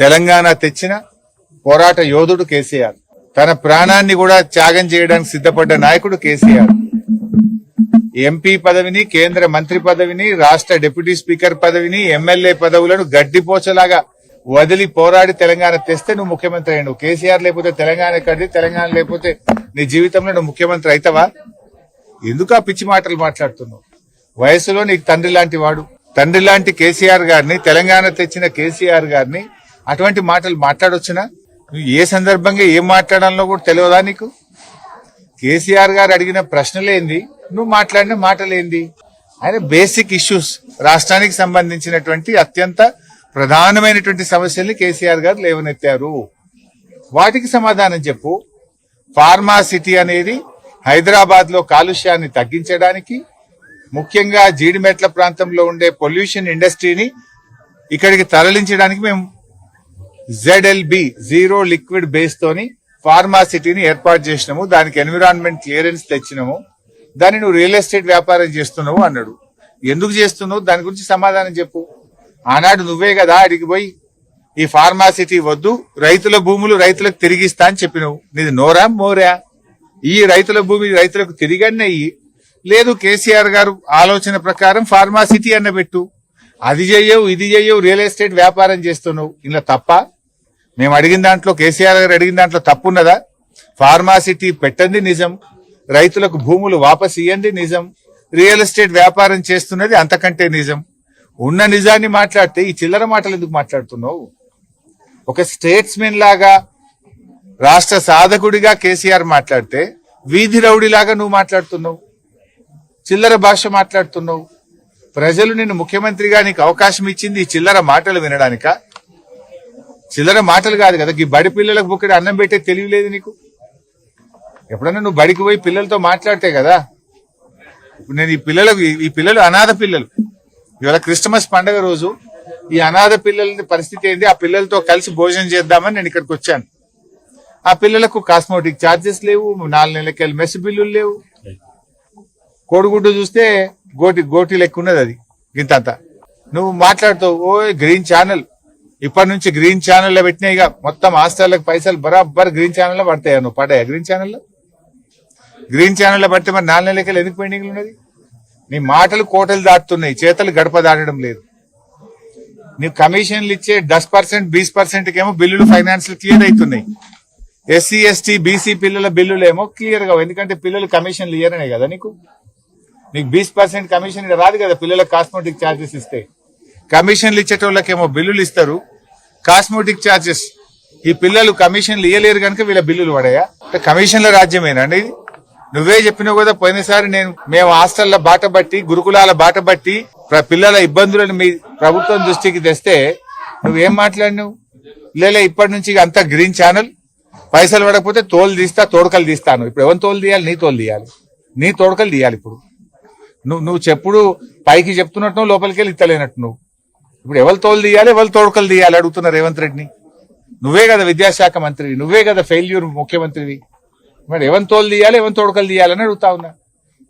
తెలంగాణ తెచ్చిన పోరాట యోధుడు కేసీఆర్. తన ప్రాణాన్ని కూడా త్యాగం చేయడానికి సిద్ధపడ్డ నాయకుడు కేసీఆర్. ఎంపీ పదవిని, కేంద్ర మంత్రి పదవిని, రాష్ట్ర డిప్యూటీ స్పీకర్ పదవిని, ఎమ్మెల్యే పదవులను గడ్డిపోచలాగా వదిలి పోరాడి తెలంగాణ తెస్తే నువ్వు ముఖ్యమంత్రి అయ్యావు. కేసీఆర్ లేకపోతే తెలంగాణ ఎక్కడిది? తెలంగాణ లేకపోతే నీ జీవితంలో నువ్వు ముఖ్యమంత్రి అవుతావా? ఎందుకు ఆ పిచ్చి మాటలు మాట్లాడుతున్నావు? వయసులో నీకు తండ్రి లాంటి వాడు, తండ్రి లాంటి కేసీఆర్ గారిని, తెలంగాణ తెచ్చిన కేసీఆర్ గారిని అటువంటి మాటలు మాట్లాడొచ్చునా? నువ్వు ఏ సందర్భంగా ఏం మాట్లాడాలో కూడా తెలియదా నీకు? కేసీఆర్ గారు అడిగిన ప్రశ్నలేంది, నువ్వు మాట్లాడిన మాటలేంది? ఆయన బేసిక్ ఇష్యూస్, రాష్ట్రానికి సంబంధించినటువంటి అత్యంత ప్రధానమైనటువంటి సమస్యల్ని కేసీఆర్ గారు లేవనెత్తారు. వాటికి సమాధానం చెప్పు. ఫార్మా సిటీ అనేది హైదరాబాద్ లో కాలుష్యాన్ని తగ్గించడానికి, ముఖ్యంగా జీడిమెట్ల ప్రాంతంలో ఉండే పొల్యూషన్ ఇండస్ట్రీని ఇక్కడికి తరలించడానికి మేము ZLB జీరో లిక్విడ్ బేస్ తోని ఫార్మా సిటీని ఏర్పాటు చేసినాము. దానికి ఎన్విరాన్మెంట్ క్లియరెన్స్ తెచ్చినాము. దాన్ని నువ్వు రియల్ ఎస్టేట్ వ్యాపారం చేస్తున్నావు అన్నాడు. ఎందుకు చేస్తున్నావు? దాని గురించి సమాధానం చెప్పు. ఆనాడు నువ్వే కదా అడిగి పోయి ఈ ఫార్మా సిటీ వద్దు, రైతుల భూములు రైతులకు తిరిగిస్తా అని చెప్పినావు. నీది నోరా మోరా? ఈ రైతుల భూమి రైతులకు తిరిగనే ఇయ్యి. లేదు, కేసీఆర్ గారు ఆలోచన ప్రకారం ఫార్మా సిటీ అన్న పెట్టు. అది చెయ్యవు, ఇది చెయ్యవు, రియల్ ఎస్టేట్ వ్యాపారం చేస్తున్నావు. ఇలా తప్ప? మేము అడిగిన దాంట్లో, కేసీఆర్ గారు అడిగిన దాంట్లో తప్పున్నదా? ఫార్మా సిటీ పెట్టండి నిజం, రైతులకు భూములు వాపసు ఇయ్యండి నిజం, రియల్ ఎస్టేట్ వ్యాపారం చేస్తున్నది అంతకంటే నిజం. ఉన్న నిజాన్ని మాట్లాడితే ఈ చిల్లర మాటలు ఎందుకు మాట్లాడుతున్నావు? ఒక స్టేట్స్మెన్ లాగా, రాష్ట్ర సాధకుడిగా కేసీఆర్ మాట్లాడితే వీధి రౌడీలాగా నువ్వు మాట్లాడుతున్నావు, చిల్లర భాష మాట్లాడుతున్నావు. ప్రజలు నిన్ను ముఖ్యమంత్రిగా నీకు అవకాశం ఇచ్చింది ఈ చిల్లర మాటలు వినడానిక? చిల్లర మాటలు కాదు కదా, ఈ బడి పిల్లలకు బుక్కడి అన్నం పెట్టే తెలియలేదు నీకు? ఎప్పుడన్నా నువ్వు బడికి పోయి పిల్లలతో మాట్లాడితే కదా. ఇప్పుడు నేను ఈ పిల్లలు అనాథ పిల్లలు. ఇవాళ క్రిస్టమస్ పండుగ రోజు ఈ అనాథ పిల్లల పరిస్థితి ఏంది? ఆ పిల్లలతో కలిసి భోజనం చేద్దామని నేను ఇక్కడికి వచ్చాను. ఆ పిల్లలకు కాస్మోటిక్ ఛార్జెస్ లేవు, 4 నెలలకెళ్ళి మెస్ బిల్లులు లేవు. కోడిగుడ్డు చూస్తే గోటి లెక్క ఉన్నది, అది ఇంతంతా. నువ్వు మాట్లాడుతావు ఓ గ్రీన్ ఛానల్, ఇప్పటి నుంచి గ్రీన్ ఛానల్లో పెట్టినాయి. మొత్తం హాస్టల్లకు పైసలు బరాబర్ గ్రీన్ ఛానల్లో పడతాయా? నువ్వు పడ్డాయా గ్రీన్ ఛానల్లో? గ్రీన్ ఛానల్లో పడితే మరి 4 నెలలకెళ్ళి ఎందుకు పెండింగ్లు ఉన్నది? నీ మాటలు కోటలు దాటుతున్నాయి, చేతలు గడప దాటడం లేదు. నీవు కమిషన్లు ఇచ్చే 10%, 20% కేమో బిల్లులు ఫైనాన్స్ క్లియర్ అవుతున్నాయి. SC, ST, BC పిల్లల బిల్లులేమో క్లియర్ గా, ఎందుకంటే పిల్లలు కమిషన్లు ఇయ్యరనే కదా నీకు 20% కమిషన్ రాదు కదా. పిల్లలకు కాస్మోటిక్ ఛార్జెస్ ఇస్తే కమిషన్లు ఇచ్చేటోళ్ళకేమో బిల్లులు ఇస్తారు, కాస్మోటిక్ ఛార్జెస్. ఈ పిల్లలు కమిషన్లు ఇయ్యలేరు కనుక వీళ్ళ బిల్లులు పడాయా? కమిషన్ల రాజ్యమేనండి ఇది. నువ్వే చెప్పినావు కదా పోయినసారి, మేము హాస్టళ్ల బాట బట్టి, గురుకులాల బాట బట్టి పిల్లల ఇబ్బందులను మీ ప్రభుత్వం దృష్టికి తెస్తే నువ్వేం మాట్లాడినావు? లేలే ఇప్పటి నుంచి అంతా గ్రీన్ ఛానల్, పైసలు పడకపోతే తోలు తీస్తా, తోడకలు తీస్తాను. ఇప్పుడు ఎవరు తోలు తీయాలి? నీ తోలు తీయాలి, నీ తోడకలు తీయాలి. ఇప్పుడు నువ్వు చెప్పుడు పైకి చెప్తున్నట్టు లోపలికి వెళ్ళి ఇత్తలేనట్టు. నువ్వు ఇప్పుడు ఎవరు తోలు తీయాలి, ఎవరు తోడకలు తీయాలి అడుగుతున్నా రేవంత్ రెడ్డిని. నువ్వే కదా విద్యాశాఖ మంత్రివి, నువ్వే కదా ఫెయిల్యూర్ ముఖ్యమంత్రివి. మరి ఎవరు తోలు తీయాలి, ఎవరు తోడకలు తీయాలని అడుగుతా ఉన్నా.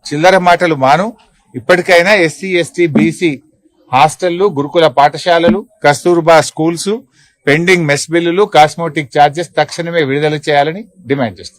చిల్లర మాటలు మాను. ఇప్పటికైనా SC, ST, BC హాస్టళ్లు, గురుకుల పాఠశాలలు, కస్తూర్బా స్కూల్స్, పెండింగ్ మెస్ బిల్లులు, కాస్మోటిక్ ఛార్జెస్ తక్షణమే విడుదల చేయాలని డిమాండ్ చేస్తారు.